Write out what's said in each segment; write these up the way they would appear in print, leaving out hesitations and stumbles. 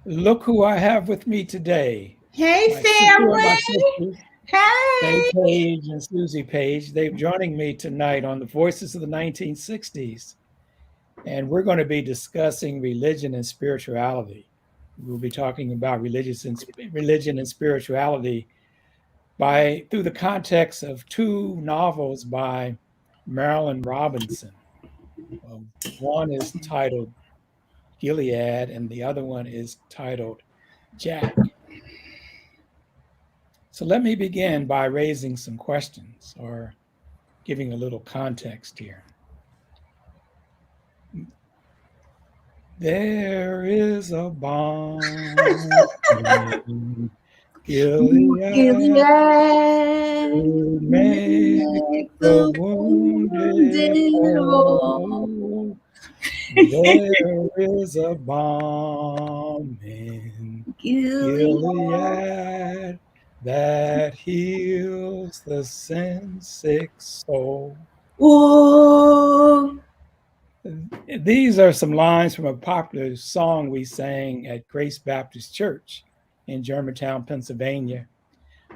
Look who I have with me today. Hey, Two of family. my sisters, Faye Hey. Paige and Susie Page. They're joining me tonight on the Voices of the 1960s. And we're going to be discussing religion and spirituality. We'll be talking about religion and spirituality through the context of two novels by Marilyn Robinson. One is titled Gilead, and the other one is titled Jack. So let me begin by raising some questions or giving a little context here. There is a balm in Gilead Gilead, to make make the the wounded wounded whole. whole. There is a balm in Gilead. Gilead that heals the sin-sick soul. Oh, These are some lines from a popular song we sang at Grace Baptist Church in Germantown, Pennsylvania,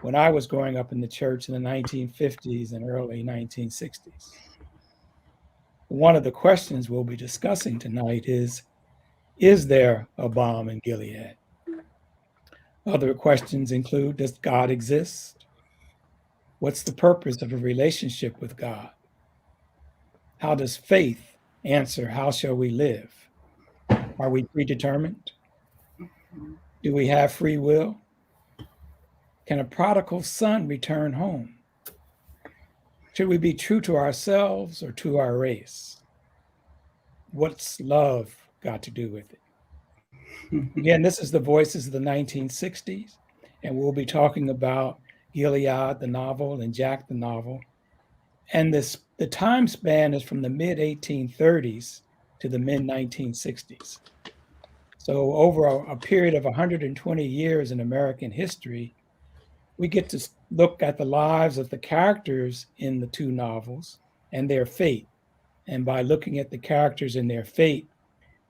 when I was growing up in the church in the 1950s and early 1960s. One of the questions we'll be discussing tonight is there a balm in Gilead? Other questions include, does God exist? What's the purpose of a relationship with God? How does faith answer, how shall we live? Are we predetermined? Do we have free will? Can a prodigal son return home? Should we be true to ourselves or to our race? What's love got to do with it? Again, this is the Voices of the 1960s, and we'll be talking about Gilead, the novel, and Jack, the novel. And the time span is from the mid 1830s to the mid 1960s. So, over a period of 120 years in American history, we get to look at the lives of the characters in the two novels and their fate. And by looking at the characters and their fate,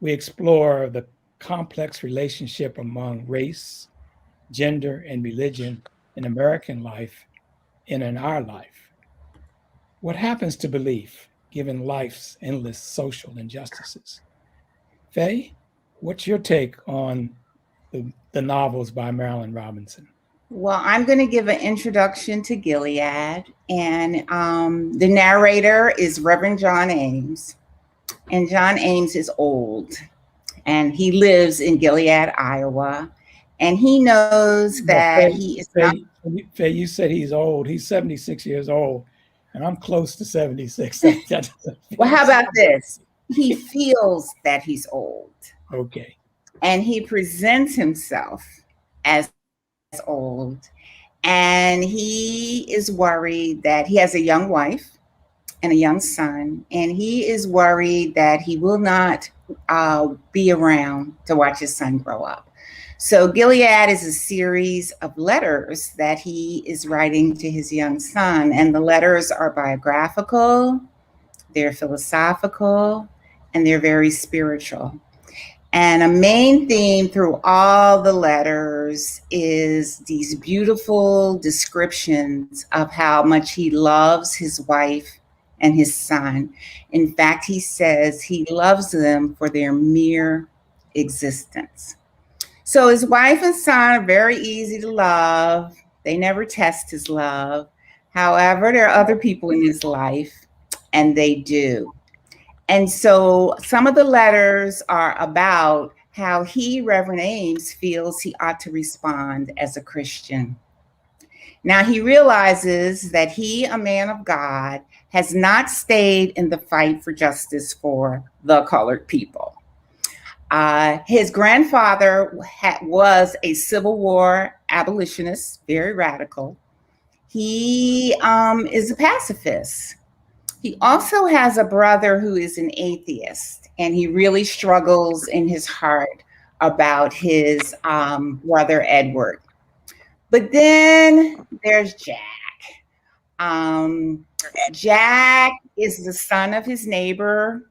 we explore the complex relationship among race, gender, and religion in American life and in our life. What happens to belief given life's endless social injustices? Faye, what's your take on the novels by Marilyn Robinson? well, I'm going to give an introduction to Gilead, and the narrator is Reverend John Ames. And John Ames is old, and he lives in Gilead, Iowa. And he knows Well, that he is not. Faye, you said he's old. He's 76 years old, and I'm close to 76. That doesn't Well, feel how so about this? He feels that he's old, okay. and he presents himself as old. And he is worried that he has a young wife and a young son, and he is worried that he will not be around to watch his son grow up. So, Gilead is a series of letters that he is writing to his young son, and the letters are biographical, they're philosophical, and they're very spiritual. And a main theme through all the letters is these beautiful descriptions of how much he loves his wife and his son. In fact, he says he loves them for their mere existence. So his wife and son are very easy to love. They never test his love. However, there are other people in his life, and they do. And so some of the letters are about how he, Reverend Ames, feels he ought to respond as a Christian. Now he realizes that he, a man of God, has not stayed in the fight for justice for the colored people. His grandfather was a Civil War abolitionist, very radical. He is a pacifist. He also has a brother who is an atheist, and he really struggles in his heart about his brother Edward. But then there's Jack. Jack is the son of his neighbor,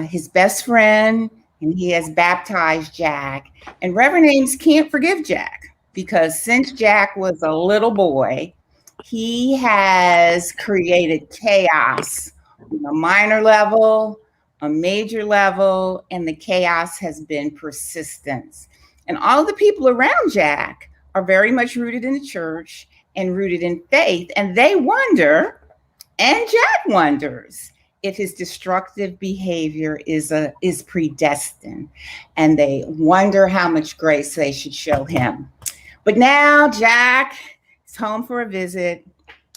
his best friend, and he has baptized Jack. And Reverend Ames can't forgive Jack because since Jack was a little boy, he has created chaos on a minor level, a major level, and the chaos has been persistent. And all of the people around Jack are very much rooted in the church and rooted in faith, and they wonder, and Jack wonders, if his destructive behavior is predestined, and they wonder how much grace they should show him. But now Jack is home for a visit,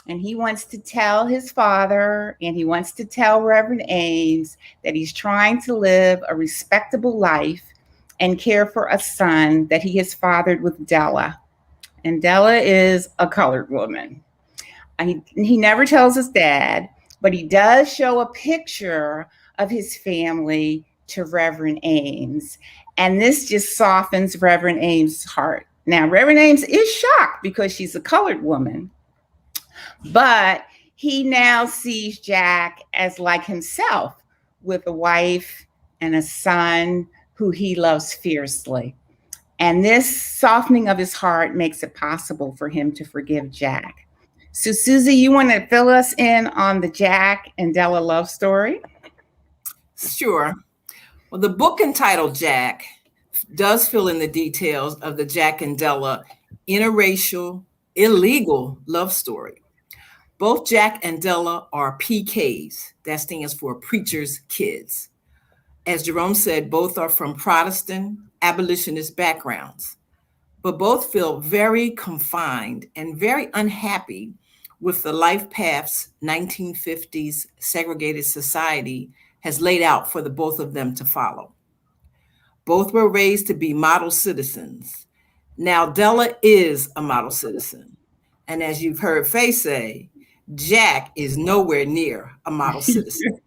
and he wants to tell his father and he wants to tell Reverend Ames that he's trying to live a respectable life and care for a son that he has fathered with Della. And Della is a colored woman. He never tells his dad, but he does show a picture of his family to Reverend Ames. And this just softens Reverend Ames' heart. Now, Reverend Ames is shocked because she's a colored woman, but he now sees Jack as like himself, with a wife and a son who he loves fiercely. And this softening of his heart makes it possible for him to forgive Jack. So, Susie, you want to fill us in on the Jack and Della love story? Sure. Well, the book entitled Jack does fill in the details of the Jack and Della interracial, illegal love story. Both Jack and Della are PKs. That stands for Preacher's Kids. As Jerome said, both are from Protestant abolitionist backgrounds, but both feel very confined and very unhappy with the life paths 1950s segregated society has laid out for the both of them to follow. Both were raised to be model citizens. Now, Della is a model citizen. And as you've heard Faye say, Jack is nowhere near a model citizen.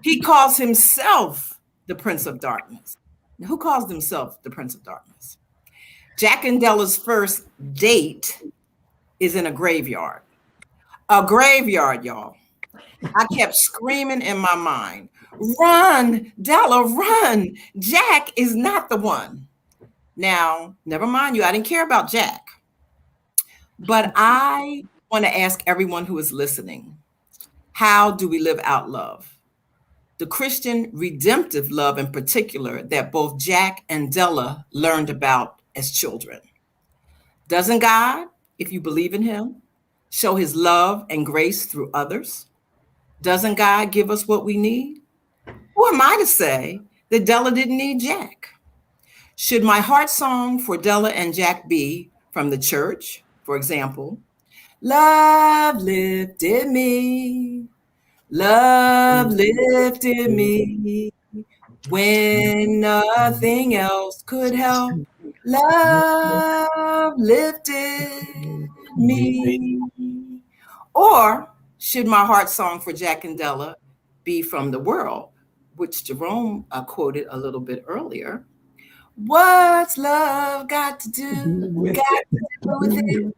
He calls himself the Prince of Darkness. Now, who calls himself the Prince of Darkness? Jack and Della's first date is in a graveyard. A graveyard, y'all. I kept screaming in my mind, run, Della, run. Jack is not the one. Now, never mind you, I didn't care about Jack. But I want to ask everyone who is listening, how do we live out love? The Christian redemptive love in particular that both Jack and Della learned about as children. Doesn't God, if you believe in him, show his love and grace through others? Doesn't God give us what we need? Who am I to say that Della didn't need Jack? Should my heart song for Della and Jack be from the church, for example, love lifted me, love lifted me, when nothing else could help, love lifted me. Or should my heart song for Jack and Della be from the world, which Jerome quoted a little bit earlier? What's love got to do with it?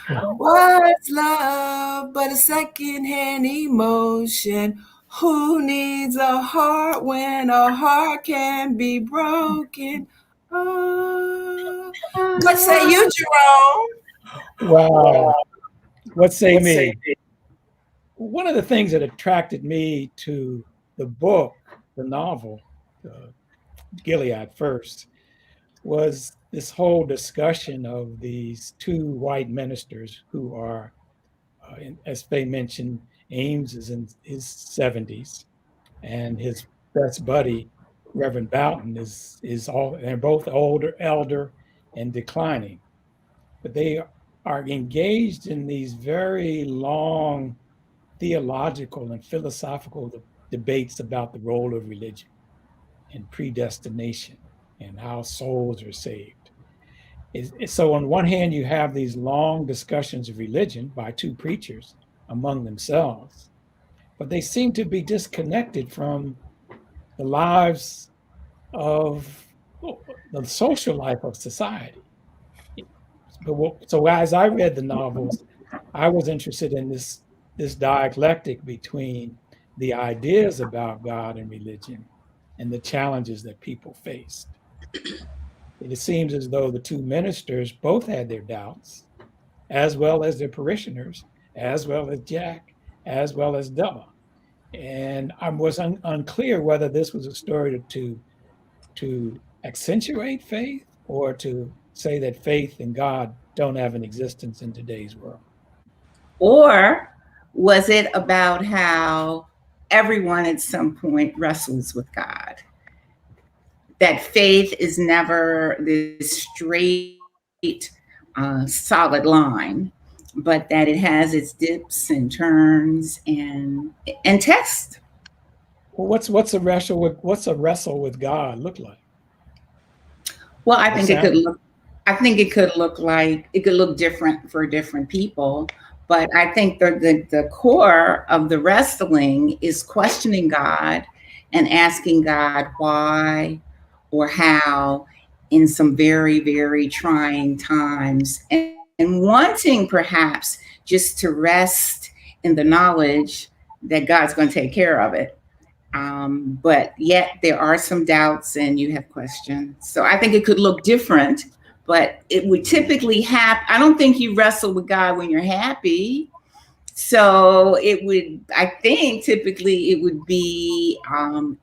What's love but a secondhand emotion? Who needs a heart when a heart can be broken? Oh. What say you, Jerome? Wow. What say me? One of the things that attracted me to the book, the novel, Gilead first, was this whole discussion of these two white ministers who are, as Faye mentioned, Ames is in his 70s, and his best buddy, Reverend Boughton, is all. They're both elder, and declining, but they are engaged in these very long theological and philosophical debates about the role of religion and predestination and how souls are saved. So on one hand, you have these long discussions of religion by two preachers among themselves, but they seem to be disconnected from the lives of the social life of society. So as I read the novels, I was interested in this dialectic between the ideas about God and religion and the challenges that people faced. It seems as though the two ministers both had their doubts, as well as their parishioners, as well as Jack, as well as Della. And I was unclear whether this was a story to accentuate faith or to say that faith and God don't have an existence in today's world. Or was it about how everyone at some point wrestles with God? That faith is never this straight, solid line, but that it has its dips and turns and tests. Well, what's a wrestle with God look like? Well, I think it could look different for different people. But I think the core of the wrestling is questioning God and asking God why or how in some very, very trying times, and wanting perhaps just to rest in the knowledge that God's going to take care of it. But yet there are some doubts and you have questions. So I think it could look different, but it would typically happen. I don't think you wrestle with God when you're happy. So I think typically it would be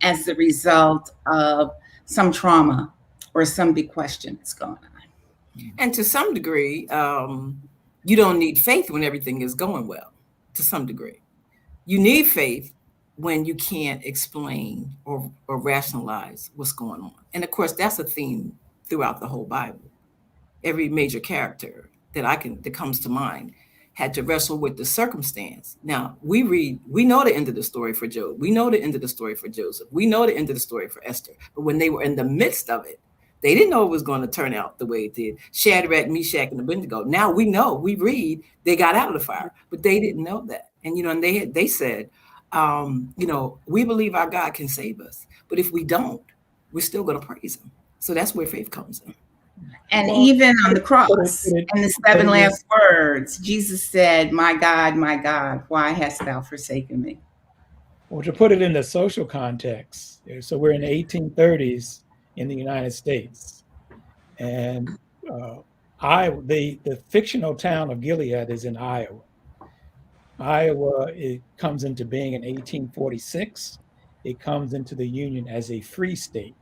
as the result of some trauma or some big question that's going on. And to some degree, you don't need faith when everything is going well, to some degree. You need faith when you can't explain or rationalize what's going on. And of course, that's a theme throughout the whole Bible. Every major character that comes to mind had to wrestle with the circumstance. Now, we know the end of the story for Job. We know the end of the story for Joseph. We know the end of the story for Esther. But when they were in the midst of it, they didn't know it was going to turn out the way it did. Shadrach, Meshach, and Abednego. Now we know, we read, they got out of the fire, but they didn't know that. And, and they said, we believe our God can save us. But if we don't, we're still going to praise him. So that's where faith comes in. And even on the cross, in the 7 last words, Jesus said, my God, why hast thou forsaken me? Well, to put it in the social context, so we're in the 1830s in the United States. And the fictional town of Gilead is in Iowa. Iowa, it comes into being in 1846. It comes into the Union as a free state.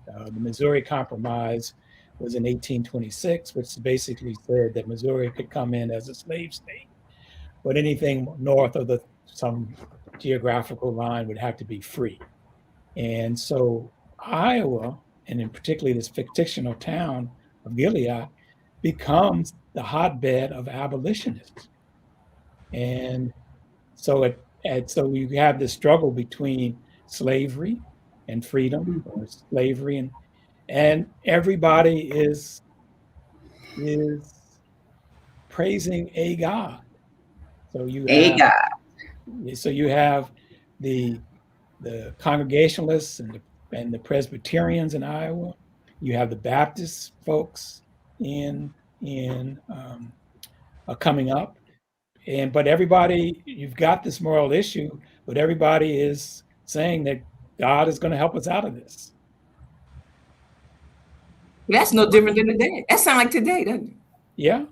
The Missouri Compromise was in 1826, which basically said that Missouri could come in as a slave state, but anything north of some geographical line would have to be free. And so Iowa, and in particularly this fictional town of Gilead, becomes the hotbed of abolitionists. And so so you have this struggle between slavery and freedom, or slavery and everybody is praising a God. So you have the Congregationalists and the Presbyterians in Iowa. You have the Baptist folks coming up, but everybody, you've got this moral issue, but everybody is saying that God is going to help us out of this. That's no different than today. That sounds like today, doesn't it? Yeah.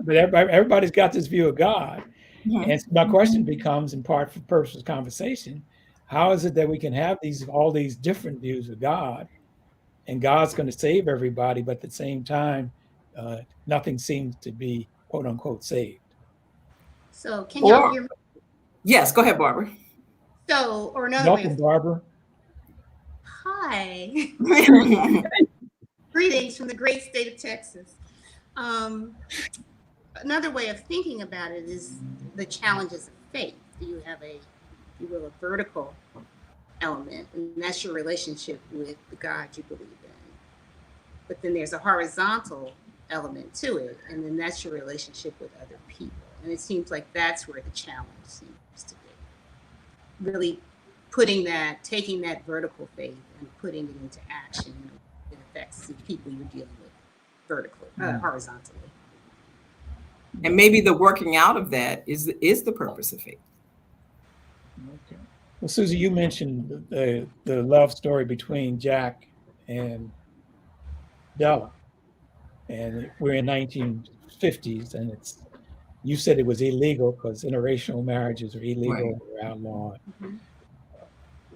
But everybody's got this view of God. Mm-hmm. And so my question becomes, in part for purposes of conversation, how is it that we can have all these different views of God, and God's going to save everybody, but at the same time, nothing seems to be quote unquote saved? So can y'all hear me? Yes, go ahead, Barbara. So, or another Welcome, Barbara. Hi. Greetings from the great state of Texas. Another way of thinking about it is the challenges of faith. You have a vertical element, and that's your relationship with the God you believe in. But then there's a horizontal element to it, and then that's your relationship with other people. And it seems like that's where the challenge seems to be. Really taking that vertical faith and putting it into action. It affects the people you're dealing with vertically, horizontally. And maybe the working out of that is the purpose of faith. Okay. Well, Susie, you mentioned the love story between Jack and Della, and we're in 1950s, and you said it was illegal because interracial marriages are illegal or outlawed, Mhm.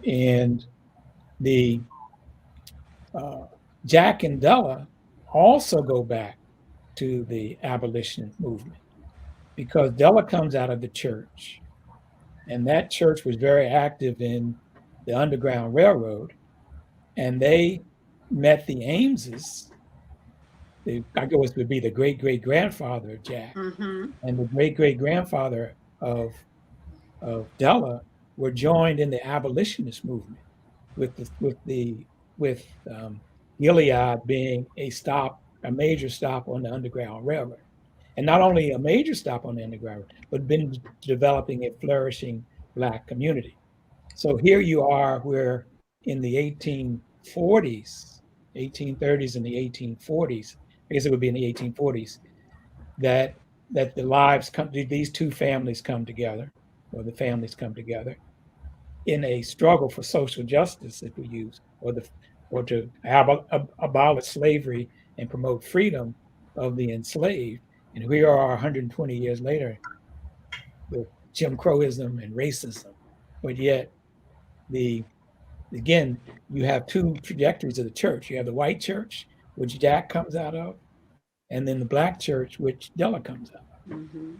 and the Jack and Della also go back to the abolition movement because Della comes out of the church, and that church was very active in the Underground Railroad, and they met the Ameses. I guess would be the great great grandfather of Jack, Mhm. and the great great grandfather of Della were joined in the abolitionist movement with Gilead being a major stop on the Underground Railroad, and not only a major stop on the Underground Railroad, but been developing a flourishing Black community. So here you are, where in the 1840s, 1830s and the 1840s, I guess it would be in the 1840s, that these two families come together, or the families come together in a struggle for social justice, if we use, or to abolish slavery and promote freedom of the enslaved. And here we are 120 years later with Jim Crowism and racism, but yet again, you have two trajectories of the church. You have the white church, which Jack comes out of, and then the Black church, which Della comes out of. Mhm.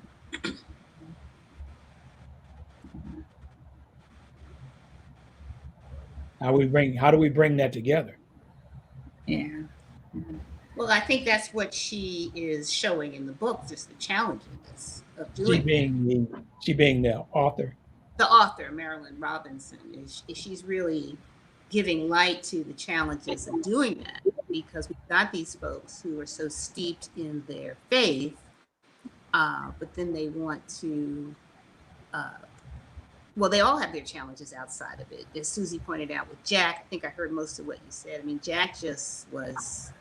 How do we bring that together? Yeah. Well, I think that's what she is showing in the book, just the challenges of She doing being the author. the author, Marilyn Robinson, she's really giving light to the challenges of doing that, because we've got these folks who are so steeped in their faith, but then they want to, well, they all have their challenges outside of it. As Susie pointed out with Jack, I think I heard most of what you said. I mean, Jack just was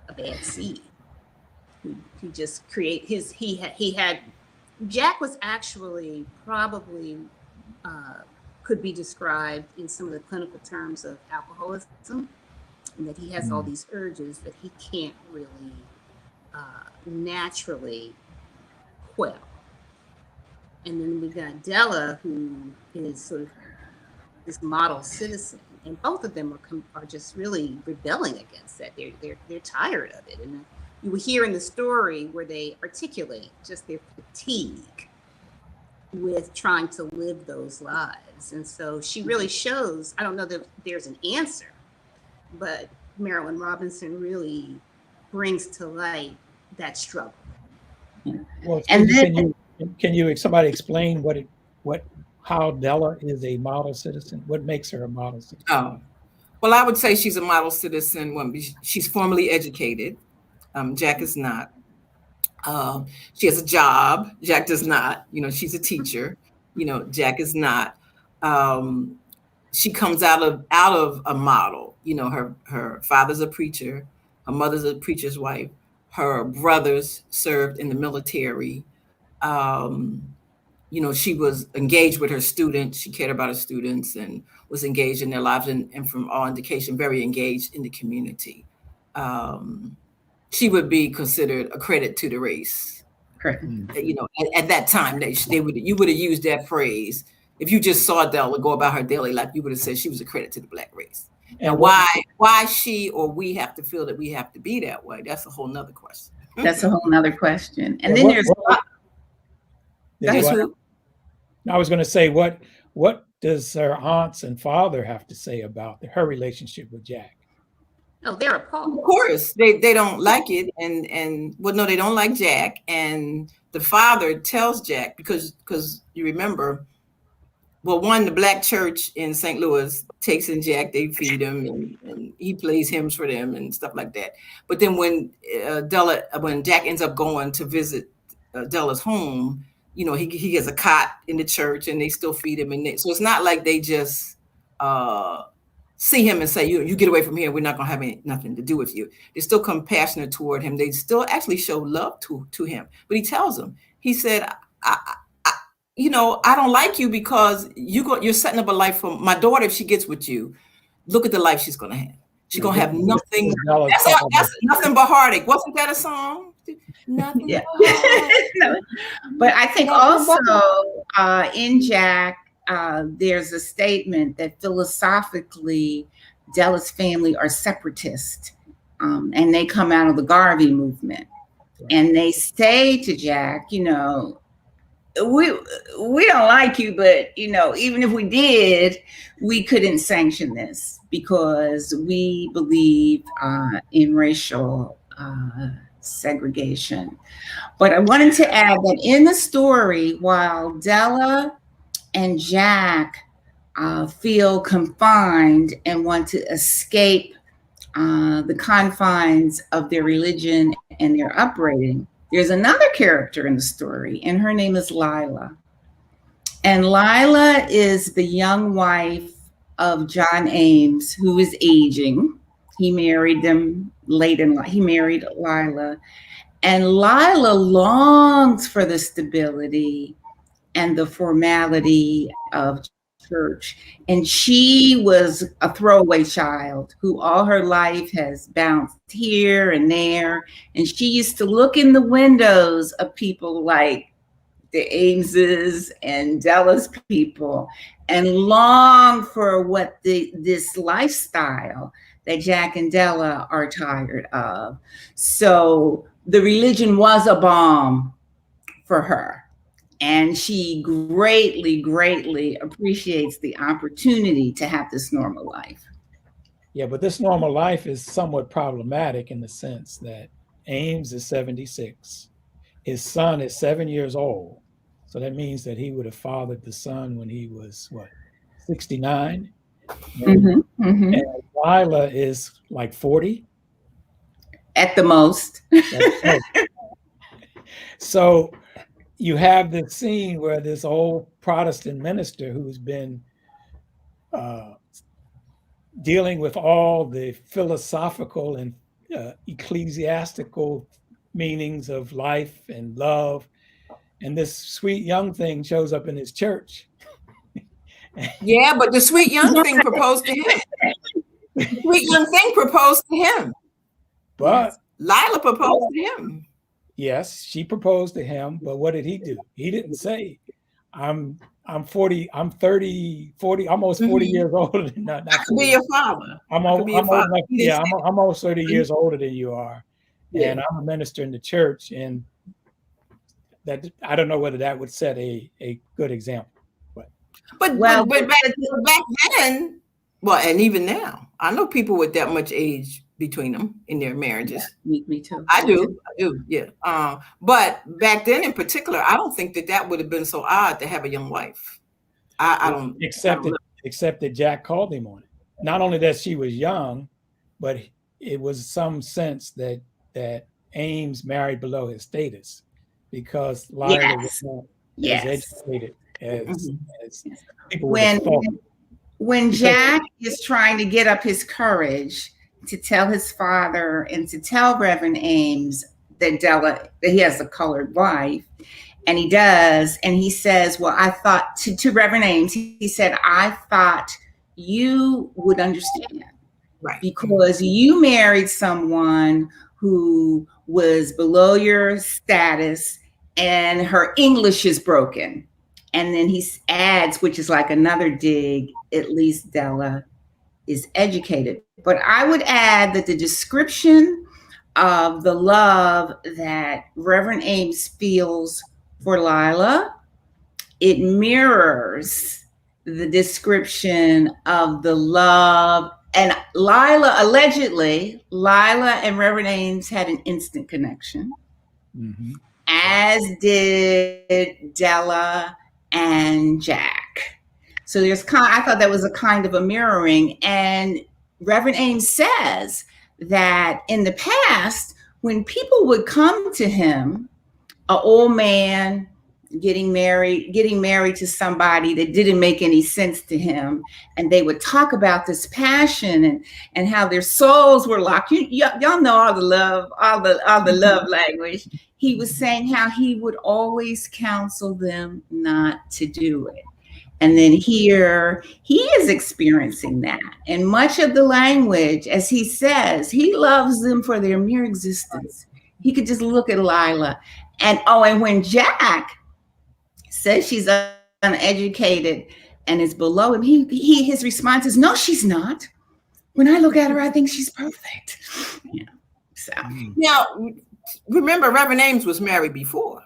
a bad seed. He just Jack was actually probably could be described in some of the clinical terms of alcoholism, and that he has all these urges that he can't really naturally quell. And then we got Della, who is sort of this model citizen, and both of them are just really rebelling against that. They're tired of it, and you will hear in the story where they articulate just their fatigue with trying to live those lives. And so she really shows, I don't know that there's an answer, but Marilyn Robinson really brings to light that struggle. Well, And then, can you somebody explain how Della is a model citizen? What makes her a model citizen? Oh, well, I would say she's a model citizen when she's formally educated. Jack is not. She has a job. Jack does not. She's a teacher. Jack is not. She comes out of a model. Her father's a preacher. Her mother's a preacher's wife. Her brothers served in the military. She was engaged with her students. She cared about her students and was engaged in their lives, and from all indication, very engaged in the community. She would be considered a credit to the race. Correct. At that time, you would have used that phrase. If you just saw Della go about her daily life, you would have said she was a credit to the Black race. And why she or we have to feel that we have to be that way, that's a whole nother question. That's a whole nother question. And then I was going to say, what does her aunts and father have to say about her relationship with Jack? Oh, they're appalled. Of course, they don't like it, and well, no, they don't like Jack. And the father tells Jack, because you remember, well, one, the Black church in St. Louis takes in Jack, they feed him, and he plays hymns for them and stuff like that. But then when Jack ends up going to visit Della's home, he gets a cot in the church, and they still feed him. So it's not like they just see him and say, you get away from here, we're not going to have nothing to do with you. They're still compassionate toward him. They still actually show love to him. But he tells them, he said, you know, I don't like you because you're setting up a life for my daughter. If she gets with you, look at the life she's going to have. She's going to have nothing. That's nothing but heartache. Wasn't that a song? Nothing Yeah. but heartache. No. But I think also in Jack, there's a statement that philosophically Della's family are separatist, and they come out of the Garvey movement. Right. And they say to Jack, you know, we don't like you, but, you know, even if we did, we couldn't sanction this because we believe in racial segregation. But I wanted to add that in the story, while Della and Jack feel confined and want to escape the confines of their religion and their upbringing, there's another character in the story, and her name is Lyla. And Lyla is the young wife of John Ames, who is aging. He married them late in life. He married Lyla. And Lyla longs for the stability and the formality of church. And she was a throwaway child who all her life has bounced here and there. And she used to look in the windows of people like the Ameses and Della's people and long for what this lifestyle that Jack and Della are tired of. So the religion was a balm for her. And she greatly, greatly appreciates the opportunity to have this normal life. Yeah, but this normal life is somewhat problematic in the sense that Ames is 76. His son is 7 years old. So that means that he would have fathered the son when he was, 69? And Lyla is like 40? At the most. So you have this scene where this old Protestant minister who's been dealing with all the philosophical and ecclesiastical meanings of life and love, and this sweet young thing shows up in his church. Yeah, but the sweet young thing proposed to him. The sweet young thing proposed to him. But Lyla proposed to him. Yes, she proposed to him, but what did he do? He didn't say, I'm 40, I'm 30, 40, almost 40 years older than not. I could be your father. I'm almost 30 years older than you are. Yeah. And I'm a minister in the church, and that I don't know whether that would set a good example. But back then, well, and even now, I know people with that much age between them in their marriages. Yeah, me too. I do, yeah. But back then in particular, I don't think that would have been so odd to have a young wife. I don't. Except that Jack called him on it. Not only that she was young, but it was some sense that Ames married below his status because Lyla was not as educated as people would have thought. When Jack is trying to get up his courage to tell his father and to tell Reverend Ames that he has a colored wife, and he does, and he says, well, I thought to Reverend Ames, he said, I thought you would understand. Right. Because you married someone who was below your status and her English is broken. And then he adds, which is like another dig, at least Della is educated. But I would add that the description of the love that Reverend Ames feels for Lyla, it mirrors the description of the love. And allegedly, Lyla and Reverend Ames had an instant connection, as did Della and Jack. So I thought that was a kind of a mirroring. And Reverend Ames says that in the past, when people would come to him, an old man, getting married to somebody that didn't make any sense to him, and they would talk about this passion and how their souls were locked. Y'all know all the love, all the love language. He was saying how he would always counsel them not to do it. And then here he is experiencing that. And much of the language, as he says, he loves them for their mere existence. He could just look at Lyla. And when Jack says she's uneducated and is below him, his response is, no, she's not. When I look at her, I think she's perfect. Yeah. So now, remember, Reverend Ames was married before.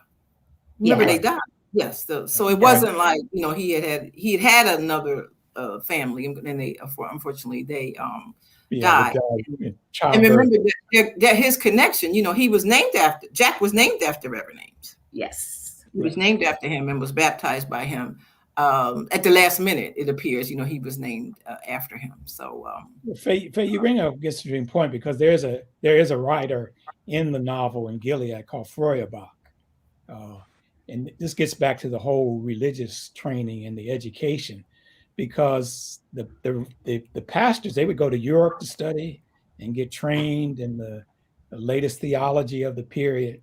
Remember, they died. Yes, so it wasn't like he had another family, and they unfortunately died. And remember that his connection, he was named after Jack was named after Reverend Ames. Yes, he was named after him and was baptized by him. At the last minute, it appears he was named after him. So, Faye, you bring up a interesting point, because there is a writer in the novel in Gilead called Freyja Bach. And this gets back to the whole religious training and the education, because the pastors, they would go to Europe to study and get trained in the latest theology of the period.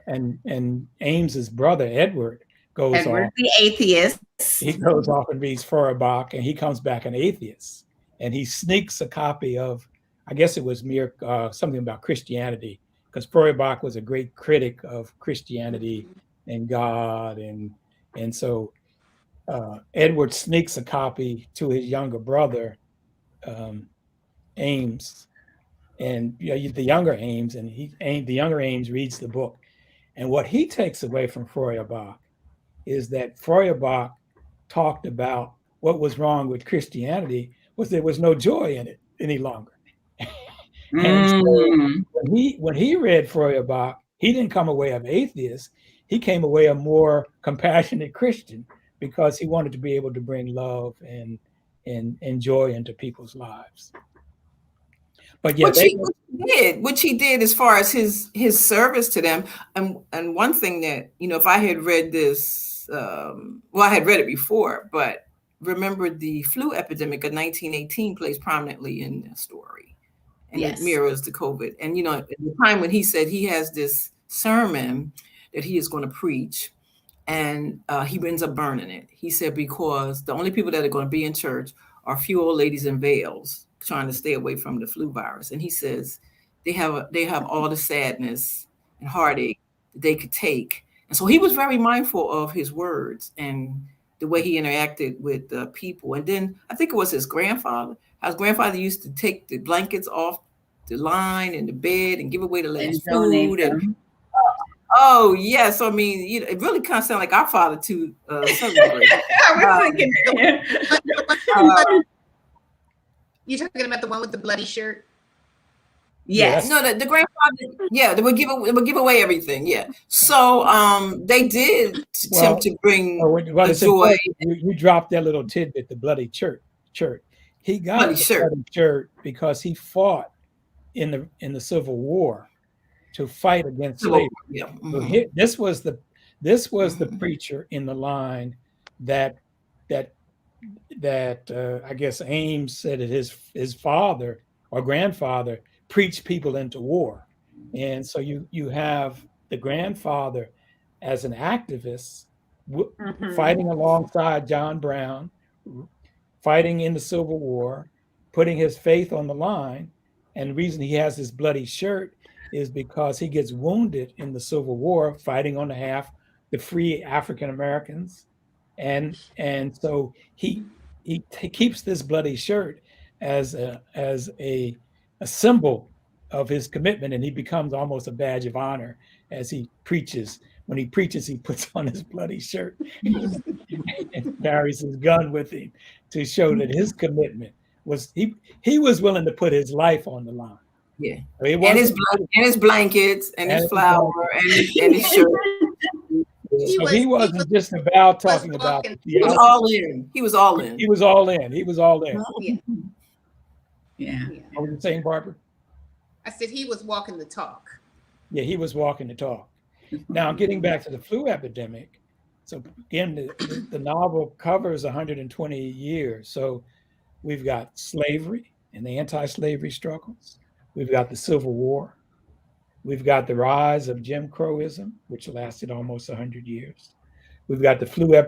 And Ames's brother, Edward off. The atheist. He goes off and reads Freyja Bach, and he comes back an atheist. And he sneaks a copy of, I guess it was something about Christianity, because Freyja Bach was a great critic of Christianity and God, and so Edward sneaks a copy to his younger brother, Ames, and the younger Ames, and the younger Ames reads the book, and what he takes away from Freyja Bach is that Freyja Bach talked about what was wrong with Christianity was there was no joy in it any longer. And so when he read Freyja Bach, he didn't come away an atheist. He came away a more compassionate Christian, because he wanted to be able to bring love and joy into people's lives. But yeah, which he did as far as his service to them. And one thing that, if I had read this, I had read it before, but remember the flu epidemic of 1918 plays prominently in the story, and it mirrors the COVID. And at the time when he said he has this sermon that he is going to preach, and he ends up burning it. He said, because the only people that are going to be in church are a few old ladies in veils trying to stay away from the flu virus. And he says they have all the sadness and heartache that they could take. And so he was very mindful of his words and the way he interacted with people. And then I think it was his grandfather. His grandfather used to take the blankets off the line and the bed and give away the last food. And oh yes, I mean, it really kind of sounds like our father too. I was thinking. You're talking about the one with the bloody shirt? Yes. No, the grandfather. Yeah, they would give away everything. Yeah. So they did attempt to bring joy. You dropped that little tidbit, the bloody shirt. He got the bloody shirt because he fought in the Civil War to fight against slavery. Yeah. So this was the preacher in the line that I guess Ames said that his father or grandfather preached people into war. And so you have the grandfather as an activist fighting alongside John Brown, fighting in the Civil War, putting his faith on the line. And the reason he has his bloody shirt is because he gets wounded in the Civil War fighting on behalf of the free African Americans. And so he keeps this bloody shirt as a symbol of his commitment, and he becomes almost a badge of honor as he preaches. When he preaches, he puts on his bloody shirt and carries his gun with him to show that his commitment was he was willing to put his life on the line. Yeah, and his blankets and his flour and his shirt. He wasn't just about talking about. He was all in. He was all in. He was all in. He was all in. Yeah. What were you saying, Barbara? I said he was walking the talk. Yeah, he was walking the talk. Now, getting back to the flu epidemic, So again, the novel covers 120 years. So we've got slavery and the anti-slavery struggles. We've got the Civil War. We've got the rise of Jim Crowism, which lasted almost 100 years. We've got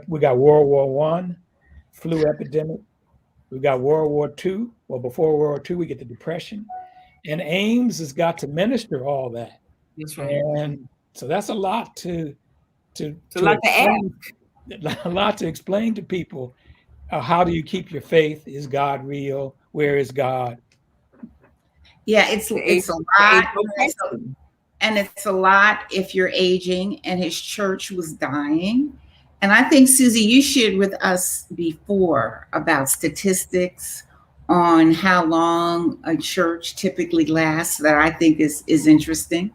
we got World War I, flu epidemic. We've got World War II. Well, before World War II, we get the Depression. And Ames has got to minister all that. That's right. And so that's a lot to add. A lot to explain to people. How do you keep your faith? Is God real? Where is God? Yeah, it's a lot. And it's a lot if you're aging and his church was dying. And I think, Susie, you shared with us before about statistics on how long a church typically lasts that I think is interesting.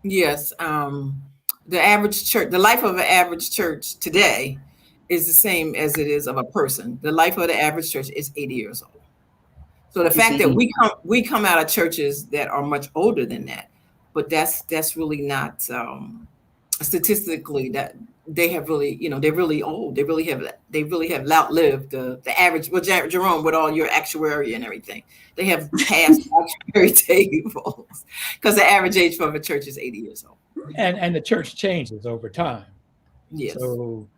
Yes. The average church, the life of an average church today is the same as it is of a person. The life of the average church is 80 years old. So the fact that we come out of churches that are much older than that, but that's really not statistically that they have really, they're really old. They really have outlived the average. Well, Jerome, with all your actuary and everything, they have passed actuary tables because the average age for a church is 80 years old. And the church changes over time. Yes. So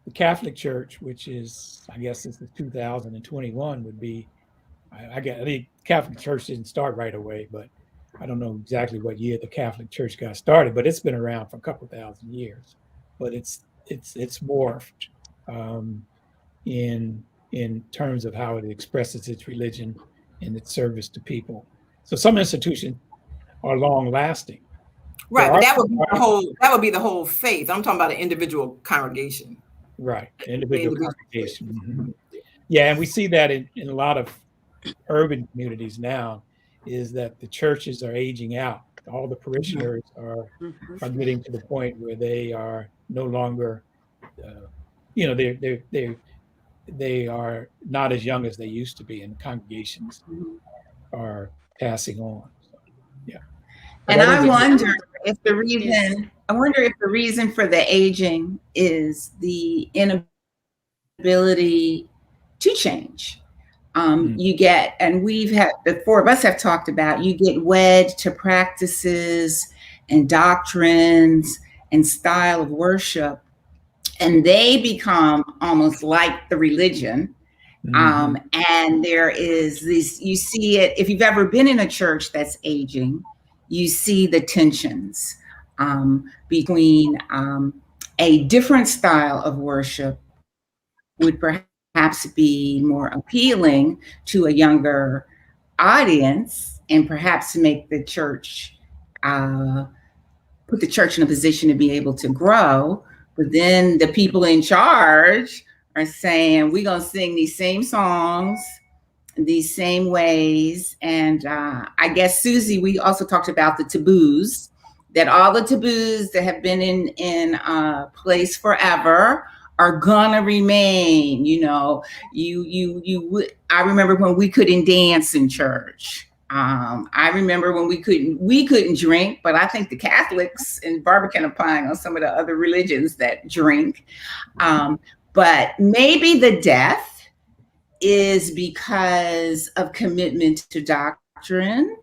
the Catholic Church, which is, I guess, since 2021, would be, the Catholic Church didn't start right away, but I don't know exactly what year the Catholic Church got started, but it's been around for a couple thousand years. But it's morphed in terms of how it expresses its religion and its service to people. So some institutions are long lasting. Right, but that would be the whole faith. I'm talking about an individual congregation. Right, individual congregation. Mm-hmm. Yeah, and we see that in a lot of urban communities now, is that the churches are aging out. All the parishioners are getting to the point where they are no longer, they are not as young as they used to be, and congregations are passing on. So, yeah. And I wonder if the reason for the aging is the inability to change. You get, and the four of us have talked about, you get wed to practices and doctrines and style of worship, and they become almost like the religion. And there is this, you see it, if you've ever been in a church that's aging, you see the tensions between a different style of worship would perhaps be more appealing to a younger audience, and perhaps make the church, put the church in a position to be able to grow. But then the people in charge are saying, we're going to sing these same songs, these same ways. And I guess, Susie, we also talked about the taboos, that all the taboos that have been in place forever are gonna remain. I remember when we couldn't dance in church. I remember when we couldn't drink, but I think the Catholics, and Barbara can opine on some of the other religions that drink. But maybe the death is because of commitment to doctrine,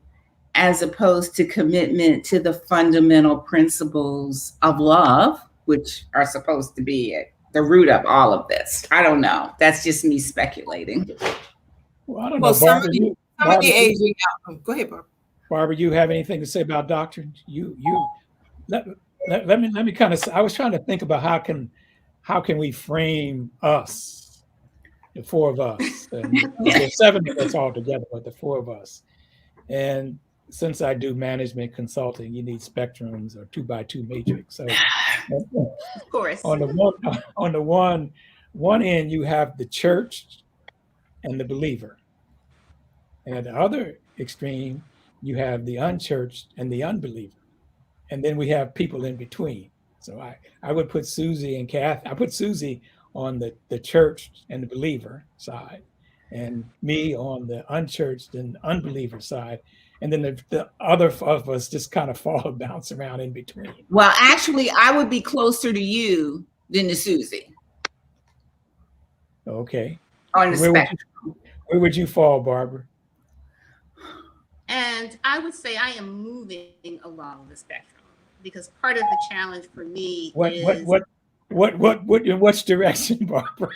as opposed to commitment to the fundamental principles of love, which are supposed to be at the root of all of this. I don't know. That's just me speculating. Well, I don't know. Barbara, go ahead, Barbara. Barbara, you have anything to say about doctrine? Let me kind of. I was trying to think about how can we frame us, the four of us. And there's seven of us all together, but the four of us. And since I do management consulting, you need spectrums or 2x2 matrix. So, of course, on the one end, you have the church and the believer, and at the other extreme, you have the unchurched and the unbeliever, and then we have people in between. So I would put Susie and Kath. I put Susie on the church and the believer side, and me on the unchurched and unbeliever side. And then the other of us just kind of bounce around in between. Well, actually, I would be closer to you than the Susie Okay. on the spectrum. Where would you fall, Barbara? And I would say I am moving along the spectrum, because part of the challenge for me is in which direction, Barbara?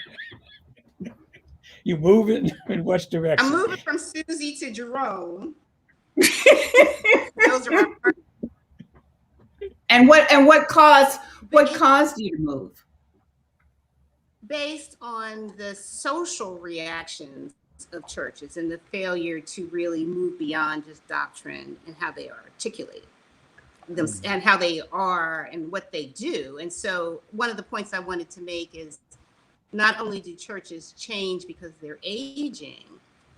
You moving in which direction? I'm moving from Susie to Jerome. Those are my And what caused you to move? based on the social reactions of churches and the failure to really move beyond just doctrine and how they are articulated and how they are and what they do. And so one of the points I wanted to make is not only do churches change because they're aging,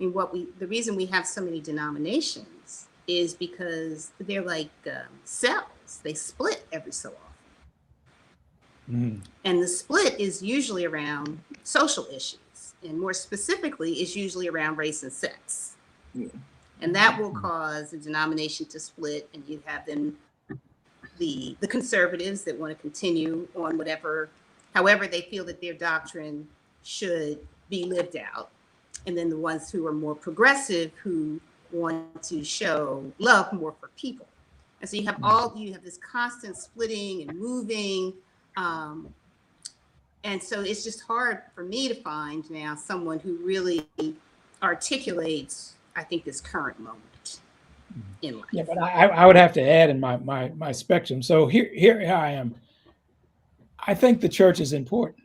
I mean, the reason we have so many denominations is because they're like cells. They split every so often. And the split is usually around social issues, and more specifically is usually around race and sex. And that will cause the denomination to split, and you have then the conservatives that want to continue on however they feel that their doctrine should be lived out. And then the ones who are more progressive who want to show love more for people. And so you have this constant splitting and moving. And so it's just hard for me to find now someone who really articulates, I think, this current moment in life. Yeah, but I would have to add in my spectrum. So here I am. I think the church is important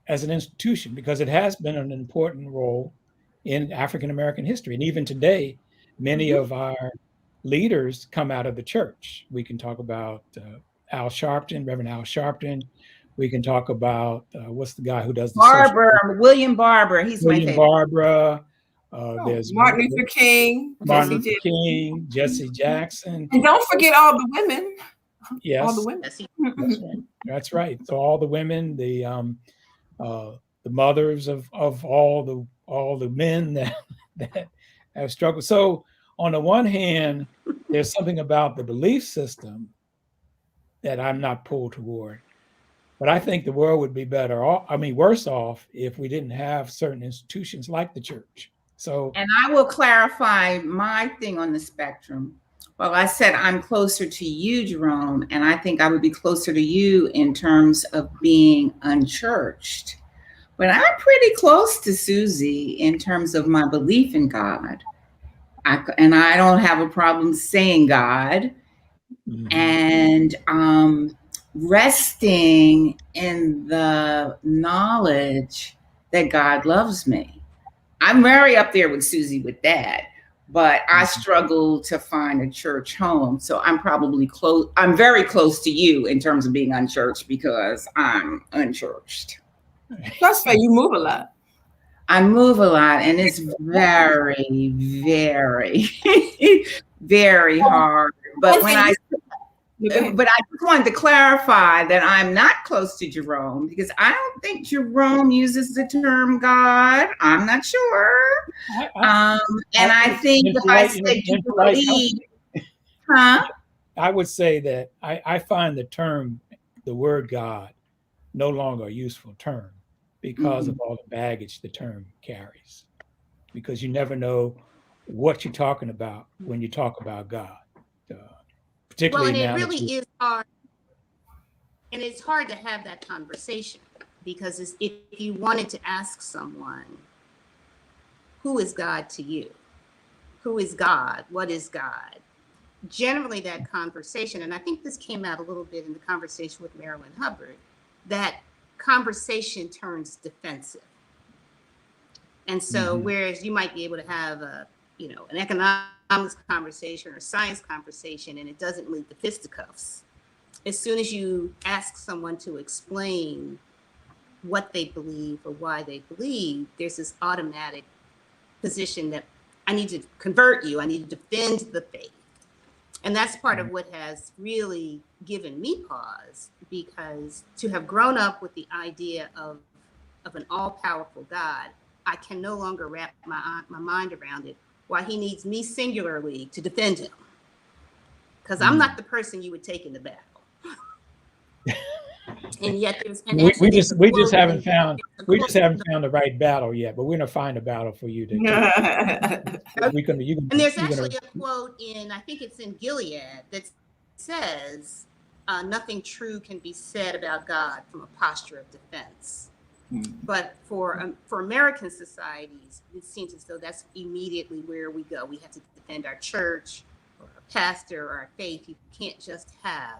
as an institution because it has been an important role in African American history. And even today, many of our leaders come out of the church. We can talk about Al Sharpton, Reverend Al Sharpton. We can talk about what's the guy who does the William Barber. He's my favorite. Barbara. There's Martin Luther King, Jesse Jackson, and don't forget all the women. Yes, all the women. That's right. So all the women, the mothers of all the men that have struggled. So on the one hand, there's something about the belief system that I'm not pulled toward. But I think the world would be worse off if we didn't have certain institutions like the church. So, and I will clarify my thing on the spectrum. Well, I said I'm closer to you, Jerome, and I think I would be closer to you in terms of being unchurched. But I'm pretty close to Susie in terms of my belief in God. And I don't have a problem saying God. And resting in the knowledge that God loves me. I'm very up there with Susie with that, but I struggle to find a church home. So I'm probably close. I'm very close to you in terms of being unchurched because I'm unchurched. That's why you move a lot. I move a lot, and it's very, very, very hard. But I just wanted to clarify that I'm not close to Jerome because I don't think Jerome uses the term God. I'm not sure. And I think if I said you believe, I would say that I find the word God, no longer a useful term because of all the baggage the term carries. Because you never know what you're talking about when you talk about God. Particularly and it really is hard. And it's hard to have that conversation because if you wanted to ask someone, who is God to you? Who is God? What is God? Generally that conversation, and I think this came out a little bit in the conversation with Marilyn Hubbard, that conversation turns defensive. And so whereas you might be able to have an economics conversation or science conversation and it doesn't lead to fisticuffs, as soon as you ask someone to explain what they believe or why they believe, there's this automatic position that I need to convert you, I need to defend the faith. And that's part of what has really given me pause, because to have grown up with the idea of an all-powerful God, I can no longer wrap my mind around it, why he needs me singularly to defend him. Because I'm not the person you would take in the battle. And yet we just haven't found the right battle yet, but we're gonna find a battle for you to. And there's actually a quote in, I think it's in Gilead, that says, "Nothing true can be said about God from a posture of defense." But for American societies, it seems as though that's immediately where we go. We have to defend our church or our pastor or our faith. You can't just have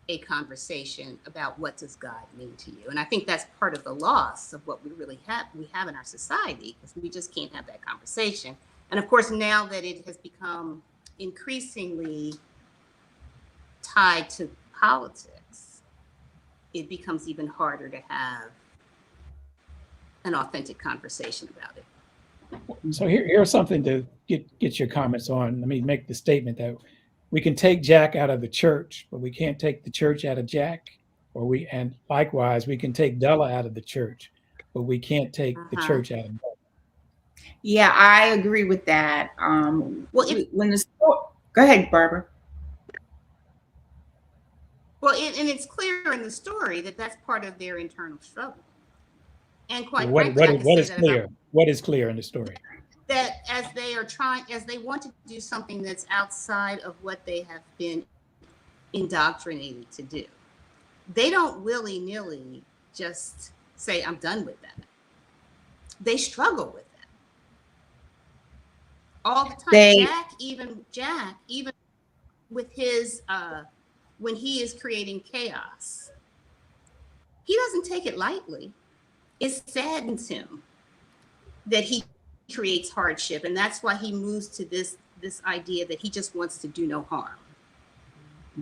a conversation about what does God mean to you. And I think that's part of the loss of what we have in our society, because we just can't have that conversation. And of course, now that it has become increasingly tied to politics, it becomes even harder to have an authentic conversation about it. So here's something to get your comments on. Let me make the statement that we can take Jack out of the church, but we can't take the church out of Jack. And likewise, we can take Della out of the church, but we can't take the church out of Della. Yeah, I agree with that. Go ahead, Barbara. Well, and it's clear in the story that that's part of their internal struggle. And quite what is clear? about, what is clear in the story? That as they want to do something that's outside of what they have been indoctrinated to do, they don't willy-nilly just say, I'm done with that. They struggle with that all the time. Jack, even with his, when he is creating chaos, he doesn't take it lightly. It saddens him that he creates hardship, and that's why he moves to this idea that he just wants to do no harm,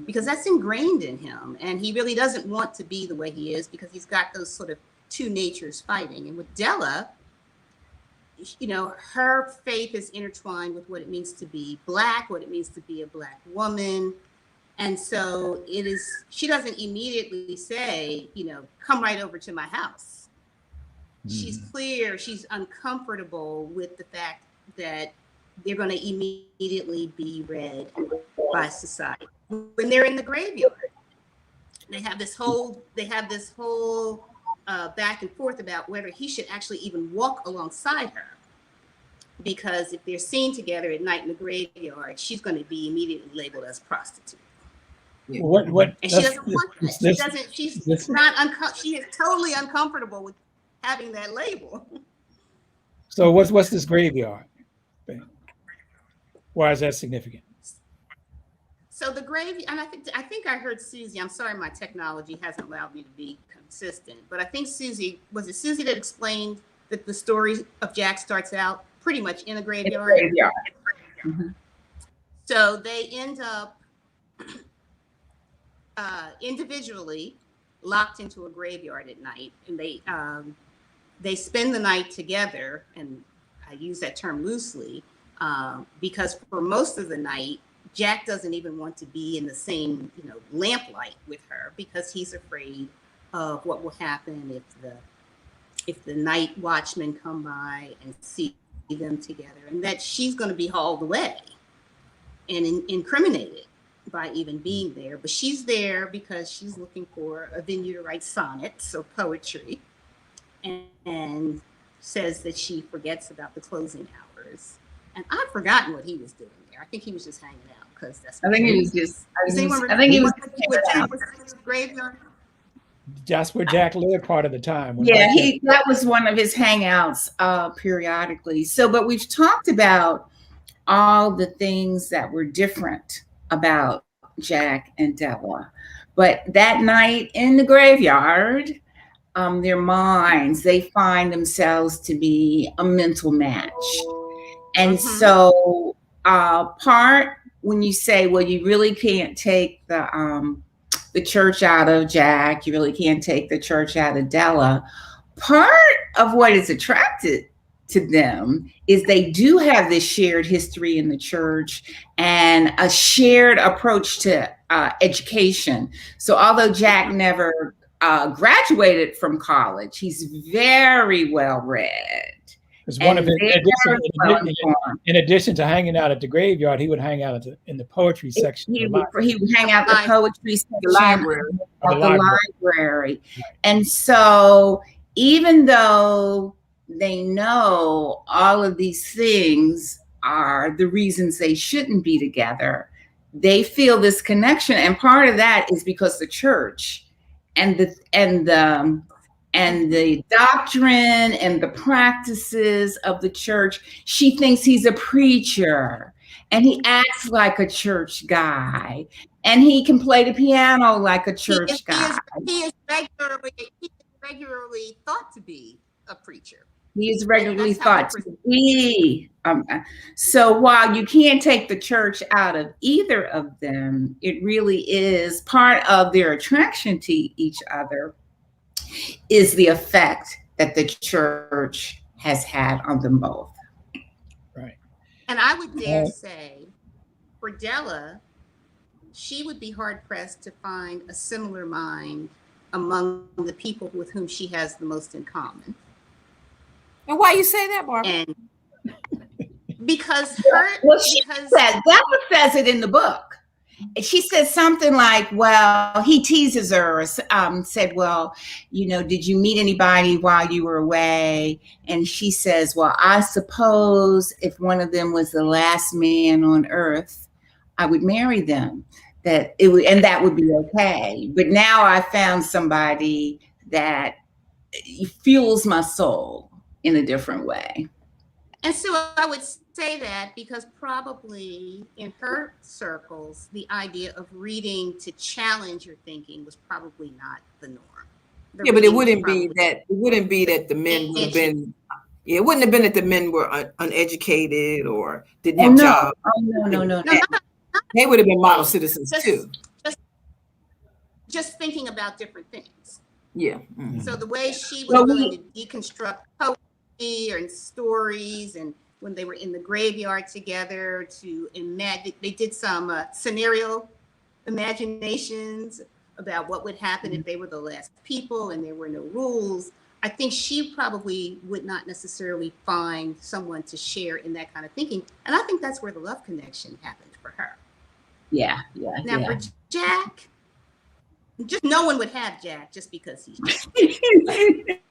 because that's ingrained in him, and he really doesn't want to be the way he is, because he's got those sort of two natures fighting. And with Della, her faith is intertwined with what it means to be Black, what it means to be a Black woman. And so she doesn't immediately say, come right over to my house. She's clear, she's uncomfortable with the fact that they're going to immediately be read by society. When they're in the graveyard, they have this whole back and forth about whether he should actually even walk alongside her, because if they're seen together at night in the graveyard, she's going to be immediately labeled as prostitute. What? And she doesn't want that. She is totally uncomfortable with having that label. So what's this graveyard thing? Why is that significant? So the graveyard, and I think I heard Susie. I'm sorry, my technology hasn't allowed me to be consistent, but I think Susie that explained that the story of Jack starts out pretty much in a graveyard. Mm-hmm. So they end up individually locked into a graveyard at night, and they spend the night together, and I use that term loosely because for most of the night, Jack doesn't even want to be in the same lamplight with her, because he's afraid of what will happen if the night watchmen come by and see them together, and that she's going to be hauled away and incriminated by even being there. But she's there because she's looking for a venue to write sonnets or poetry, and says that she forgets about the closing hours. And I've forgotten what he was doing there. I think he was just hanging out, because that's. I think he was graveyard. That's where Jack lived part of the time. Yeah, that was one of his hangouts periodically. So, but we've talked about all the things that were different about Jack and Della. But that night in the graveyard, their minds, they find themselves to be a mental match. And so part when you say, well, you really can't take the church out of Jack, you really can't take the church out of Della, part of what is attracted to them is they do have this shared history in the church and a shared approach to education. So although Jack never graduated from college, he's very well read. Because one of his, they are well informed. in addition to hanging out at the graveyard, he would hang out in the poetry section. He would hang out the poetry section of the library. And so even though they know all of these things are the reasons they shouldn't be together, they feel this connection. And part of that is because the church and the doctrine and the practices of the church, she thinks he's a preacher and he acts like a church guy and he can play the piano like a church guy. He is regularly thought to be a preacher. He is regularly thought to be. So while you can't take the church out of either of them, it really is part of their attraction to each other is the effect that the church has had on them both. Right. And I would dare say for Della, she would be hard pressed to find a similar mind among the people with whom she has the most in common. And why you say that, Barbara? And because Della says it in the book. She said something like, well, he teases her, said, well, did you meet anybody while you were away? And she says, well, I suppose if one of them was the last man on earth, I would marry them. That would be okay. But now I found somebody that fuels my soul in a different way. And so I would say that because probably in her circles, the idea of reading to challenge your thinking was probably not the norm. But it wouldn't be that the men would have been. It wouldn't have been that the men were uneducated or didn't have jobs. No. They would have been model citizens too. Just thinking about different things. Yeah. Mm-hmm. So the way she was willing to deconstruct poetry and stories, and when they were in the graveyard together to imagine, they did some scenario imaginations about what would happen if they were the last people and there were no rules. I think she probably would not necessarily find someone to share in that kind of thinking. And I think that's where the love connection happened for her. Yeah. Now for Jack, just no one would have Jack just because he's Jack.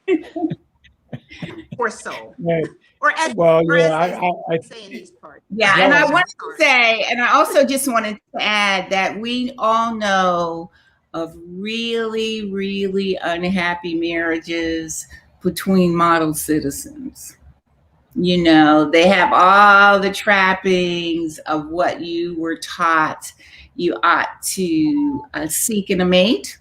Or so. Right. I say in these parts. Yeah, and I want to say, and I also just wanted to add that we all know of really, really unhappy marriages between model citizens. They have all the trappings of what you were taught you ought to seek in a mate.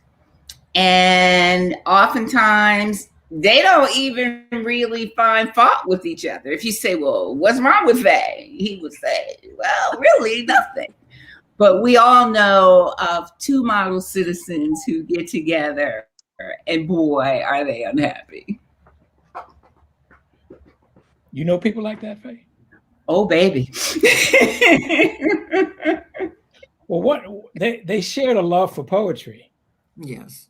And oftentimes they don't even really find fault with each other. If you say, well, what's wrong with Faye? He would say, well, really nothing. But we all know of two model citizens who get together and boy, are they unhappy. You know people like that, Faye? Oh, baby. Well, they shared a love for poetry. Yes.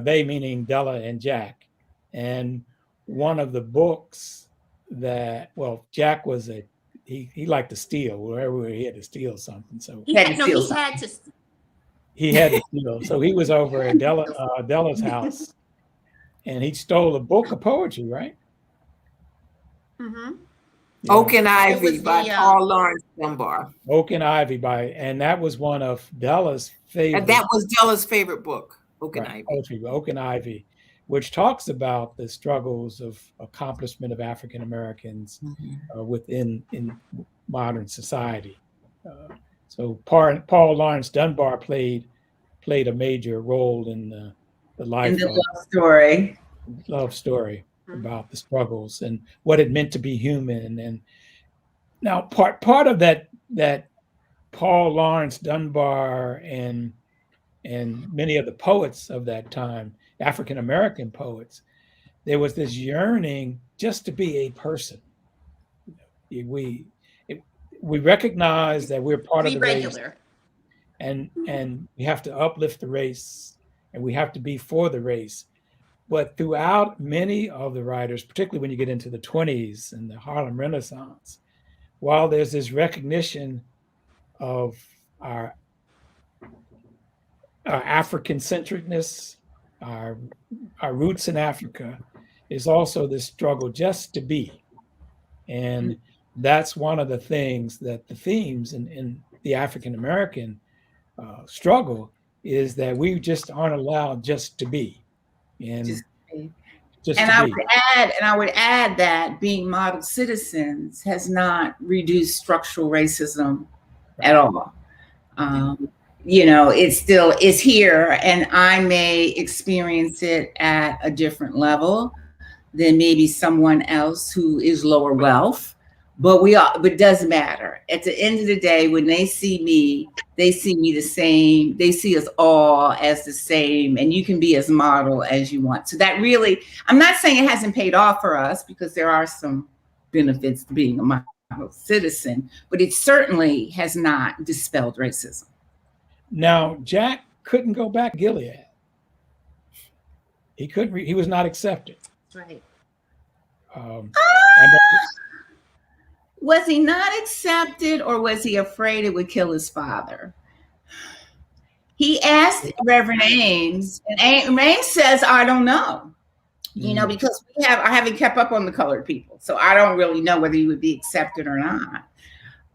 They meaning Della and Jack. And one of the books that, Jack was he liked to steal wherever he had to steal something. So he had to steal. So he was over at Della's house, and he stole a book of poetry, right? Mm-hmm. Yeah. Oak and Ivy by Paul Laurence Dunbar. Oak and Ivy and that was one of Della's favorite. And that was Della's favorite book, Oak and Ivy. Poetry, Oak and Ivy, which talks about the struggles of accomplishment of African Americans within modern society. So Paul Laurence Dunbar played a major role in the life in the love story about the struggles and what it meant to be human. And now part of that Paul Laurence Dunbar and many of the poets of that time, African American poets, there was this yearning just to be a person. We recognize that we're part of the race, and we have to uplift the race, and we have to be for the race. But throughout many of the writers, particularly when you get into the 20s and the Harlem Renaissance, while there's this recognition of our African centeredness, our roots in Africa, is also this struggle just to be. And that's one of the things that the themes in the African American struggle is that we just aren't allowed just to be. And just and I would add that being model citizens has not reduced structural racism at all. You know, it's here, and I may experience it at a different level than maybe someone else who is lower wealth. But it doesn't matter. At the end of the day, when they see me the same. They see us all as the same, and you can be as model as you want. So that really, I'm not saying it hasn't paid off for us, because there are some benefits to being a model citizen, but it certainly has not dispelled racism. Now, Jack couldn't go back to Gilead. He couldn't. He was not accepted. Right. Was he not accepted, or was he afraid it would kill his father? He asked Reverend Ames, and Ames says, "I don't know." You know, because I haven't kept up on the colored people, so I don't really know whether he would be accepted or not.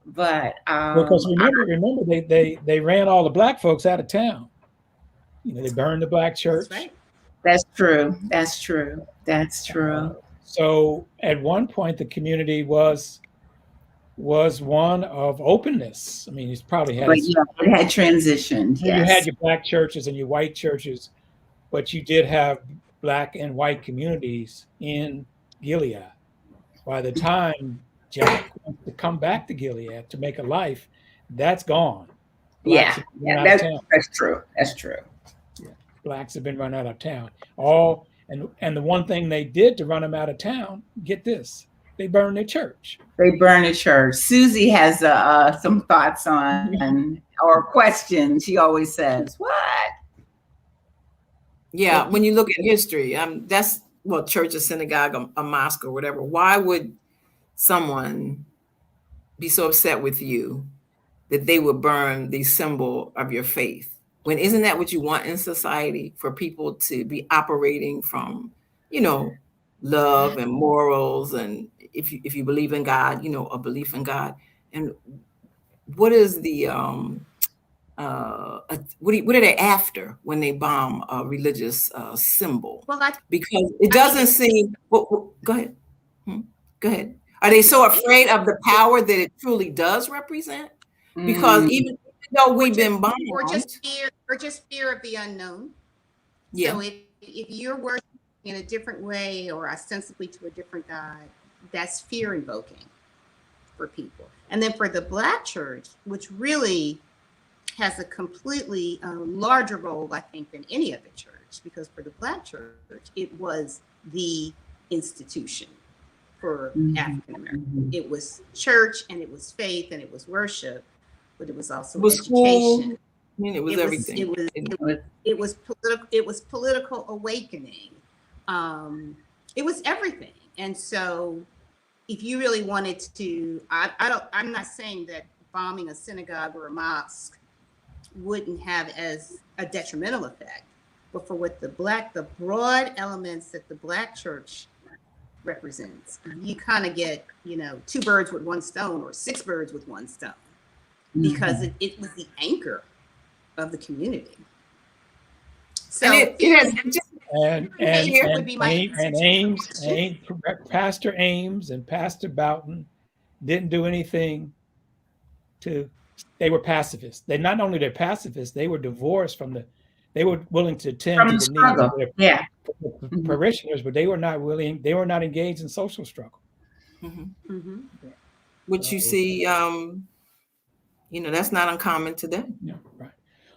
But because remember, they ran all the black folks out of town. You know, they burned the black church. That's right. That's true. That's true. That's true. So at one point, the community was one of openness. I mean, he's probably had. But yeah, it had transitioned. Yes. You had your black churches and your white churches, but you did have black and white communities in Gilead. By the time Jack wants to come back to Gilead to make a life, that's gone. Blacks that's true. That's true. Yeah. Blacks have been run out of town. And the one thing they did to run them out of town, get this, they burned their church. They burned a church. Susie has some thoughts on or questions. She always says, "What?" Yeah, when you look at history, that's church or synagogue, a mosque or whatever. Why would someone be so upset with you that they would burn the symbol of your faith? When isn't that what you want in society, for people to be operating from, love and morals, and if you believe in God, a belief in God. And what is the what are they after when they bomb a religious symbol? Well, because it doesn't seem. Go ahead. Go ahead. Are they so afraid of the power that it truly does represent? Because even though we've been bombed, or just fear of the unknown. Yeah. So if you're worshiping in a different way or ostensibly to a different God, that's fear invoking for people. And then for the Black church, which really has a completely larger role, I think, than any other church, because for the Black church, it was the institution for African American. It was church, and it was faith, and it was worship, but it was also education. School. I mean, it was everything. It was political. It was political awakening. It was everything. And so, if you really wanted to, I'm not saying that bombing a synagogue or a mosque wouldn't have as a detrimental effect, but for what the broad elements that the Black church represents, you kind of get, 2 birds with one stone, or 6 birds with one stone, because it was the anchor of the community. So Pastor Ames and Pastor Boughton didn't do anything they were pacifists. They're pacifists, they were divorced they were willing to tend to the needs of their parishioners, but they were not engaged in social struggle. Which you see, that's not uncommon today. Yeah, right.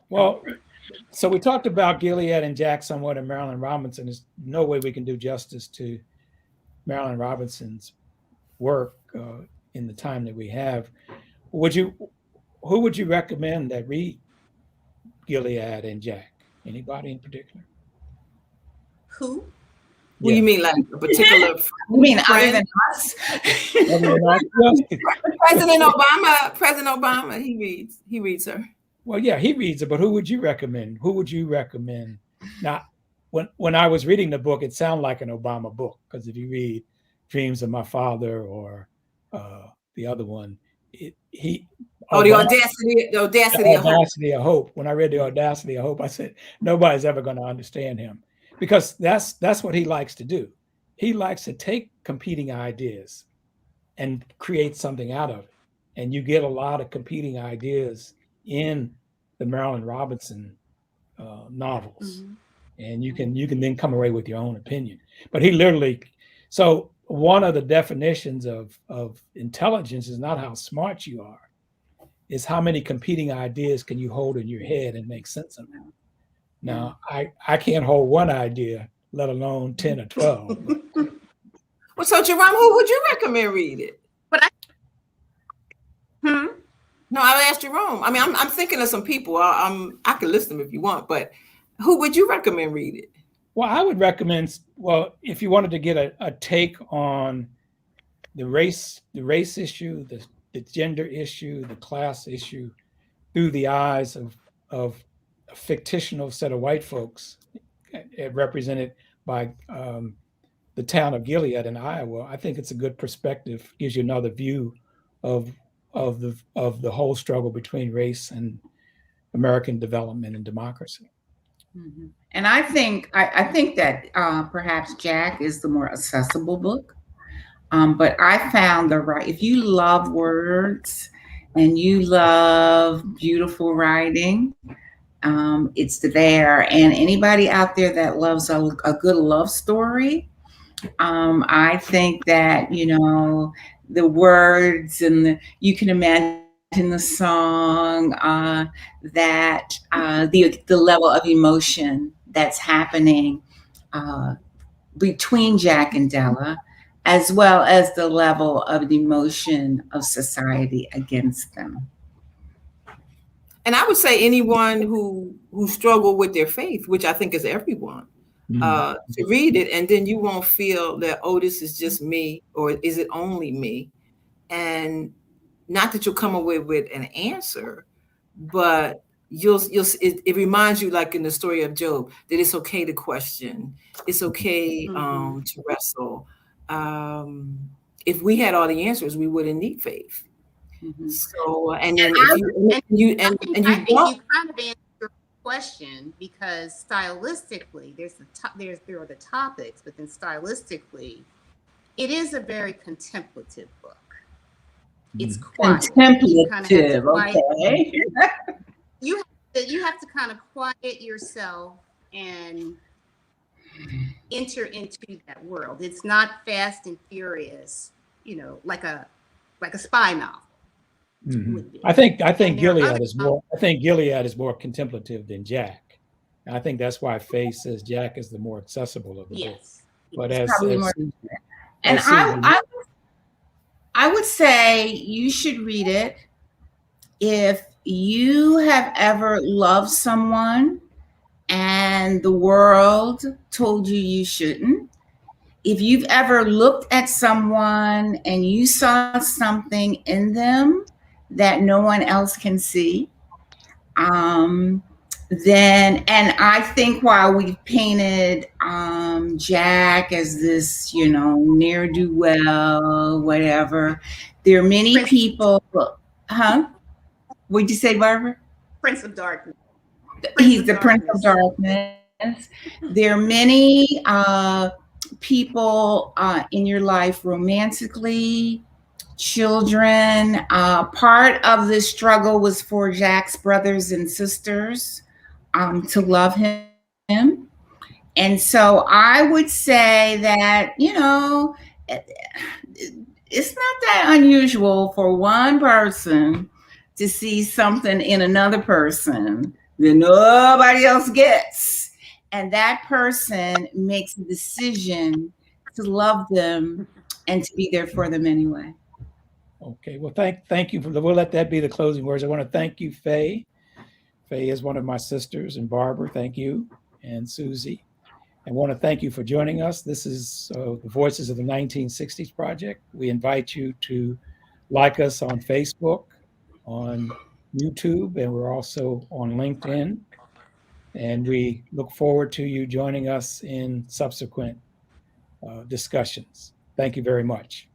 Well, so we talked about Gilead and Jack somewhat, and Marilyn Robinson. There's no way we can do justice to Marilyn Robinson's work in the time that we have. Who would you recommend that read Gilead and Jack? Anybody in particular? Who? What do you mean, like a particular? You mean other than us? President Obama, he reads her. Well, yeah, he reads it, but who would you recommend? Who would you recommend? Now, when I was reading the book, it sounded like an Obama book, because if you read Dreams of My Father or the other one, the Audacity of Hope. When I read The Audacity of Hope, I said, nobody's ever going to understand him, because that's what he likes to do. He likes to take competing ideas and create something out of it. And you get a lot of competing ideas in the Marilyn Robinson novels. Mm-hmm. And you can then come away with your own opinion. But he literally, so one of the definitions of intelligence is not how smart you are, is how many competing ideas can you hold in your head and make sense of them. Now, I can't hold one idea, let alone 10 or 12. Well, so Jerome, who would you recommend read it? No, I asked Jerome. I mean, I'm thinking of some people. I can list them if you want, but who would you recommend read it? Well, I would recommend, if you wanted to get a take on the race issue, the gender issue, the class issue, through the eyes of a fictional set of white folks represented by the town of Gilead in Iowa, I think it's a good perspective. Gives you another view of the whole struggle between race and American development and democracy. Mm-hmm. And I think that perhaps Jack is the more accessible book. But I found if you love words and you love beautiful writing, it's there. And anybody out there that loves a good love story, I think that, the words and you can imagine the song, that the level of emotion that's happening between Jack and Della, as well as the level of emotion of society against them. And I would say anyone who struggle with their faith, which I think is everyone, to read it, and then you won't feel that, oh, this is just me, or is it only me? And not that you'll come away with an answer, but it reminds you, like in the story of Job, that it's okay to question, it's okay to wrestle. If we had all the answers, we wouldn't need faith. Mm-hmm. So, and then I think you kind of answered your question, because stylistically, there are the topics, but then stylistically, it is a very contemplative book. It's quiet. Contemplative, okay. You have to kind of quiet yourself and enter into that world. It's not fast and furious, like a spy novel. Mm-hmm. I think Gilead is more. I think Gilead is more contemplative than Jack. And I think that's why Faye says Jack is the more accessible of the book. But I would say you should read it if you have ever loved someone and the world told you shouldn't. If you've ever looked at someone and you saw something in them that no one else can see, then, and I think while we've painted Jack as this, ne'er-do-well, whatever, there are many people, What'd you say, Barbara? Prince of Darkness. He's the Prince of Darkness. There are many people in your life romantically, children. Part of the struggle was for Jack's brothers and sisters to love him. And so I would say that, it's not that unusual for one person to see something in another person that nobody else gets. And that person makes a decision to love them and to be there for them anyway. Okay, well, thank you. We'll let that be the closing words. I want to thank you, Faye. Faye is one of my sisters, and Barbara, thank you, and Susie. I want to thank you for joining us. This is the Voices of the 1960s Project. We invite you to like us on Facebook, on YouTube, and we're also on LinkedIn. And we look forward to you joining us in subsequent discussions. Thank you very much.